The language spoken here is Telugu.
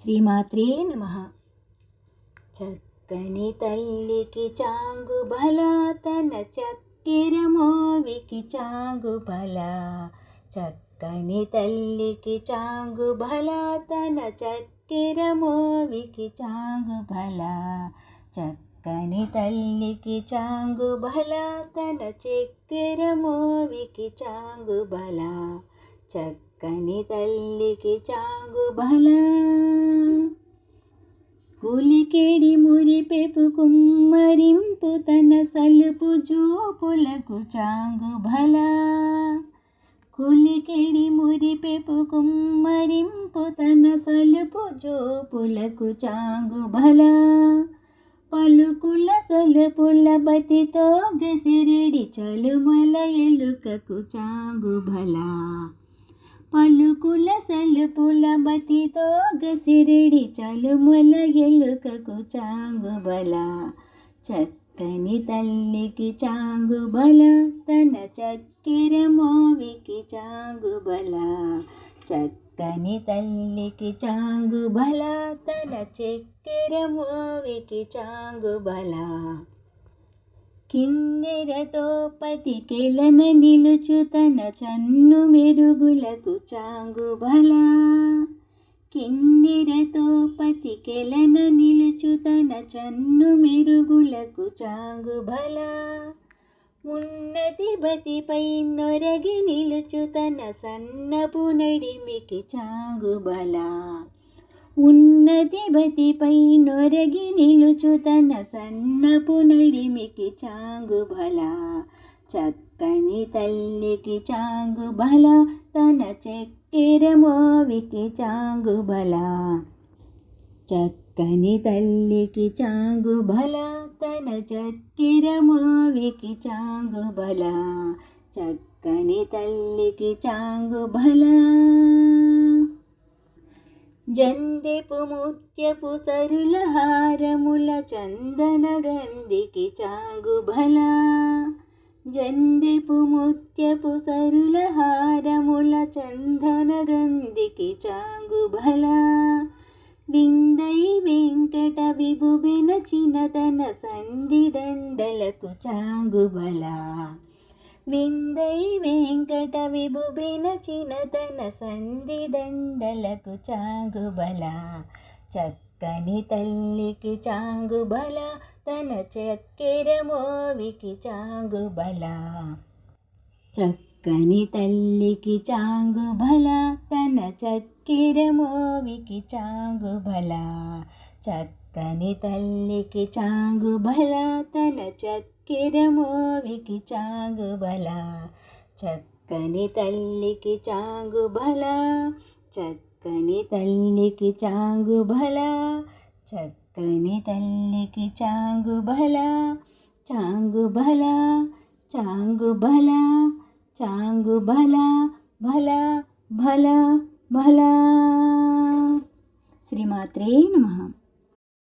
శ్రీమాత్రే నమః. చక్కని తల్లికి చాంగు బల, తన చక్కెర మోవికి చాంగు బల. చక్కని తల్లికి చాంగు బల, తన చక్కెర మోవికి చాంగు బల. చక్కని తల్లికి చాంగు బల, తన చక్కెర మోవికి చాంగు బల. చక్కని తల్లికి చాంగు బల. కులికెడి మురిపెపు కుమ్మరింపు, తన సలుపు జోపులకు చాంగు బల. కులికెడి మురిపెపు కుమ్మరింపు, తన సలుపు జోపులకు చాంగు బల. పలుకుల సొలుపుల బతితో గసిరెడి చలుమల ఎలుకకు చాంగు బల. పలుకుల సలుపుల బతితో గసిరెడి చలుమల ఎలుకకు చాంగు బల. చక్కని తల్లికి చాంగు బల, తన చక్కెర మోవికి చాంగు బల. చక్కని తల్లికి చాంగు బల, తన చక్కెర మోవికి చాంగు బల. కిన్నెరతో పతికెలన నిలుచు, తన చన్ను మెరుగులకు చాంగు బల. కిన్నెరతో పతికెలన నిలుచు, తన చన్ను మెరుగులకు చాంగు బల. ఉన్నతి బతిపై నొరగి నిలుచు, తన సన్నపు నడిమికి చాంగు బల. ఉన్నతి బతిపై నొరగి నిలుచు, తన సన్నపు నడిమికి చాంగు బల. చక్కని తల్లికి చాంగు బల, తన చక్కెర మోవికి చాంగు బల. చక్కని తల్లికి చాంగు బల, తన చక్కెర మోవికి చాంగు బల. చక్కని తల్లికి చాంగు బల. జందెపు ముత్యపు సరుల హారముల, చందన గంధికి చాంగు బల. జందెపు ముత్యపు సరుల హారముల, చందన గంధికి చాంగు బల. విందై వెంకట విభుబెనచిన, తన సంధి దండలకు చాంగు బల. విందై వెంకట విభుబెనచిన, తన సంధి దండలకు చాంగు బల. చక్కని తల్లికి చాంగు బల, తన చక్కెర మోవికి చాంగు బల. చక్కని తల్లికి చాంగు బల, తన చక్కెర మోవికి చాంగు బల. చక్కని తల్లికి చాంగు బల, తన చక్కెర మోవికి చాంగు బల. చక్కని తల్లికి చాంగు బల. చక్కని తల్లికి చాంగు బల. చక్కని తల్లికి చాంగు బల. చాంగు బల. చాంగు బల. చాంగు బల. బల బల బల. శ్రీమాత్రే నమః.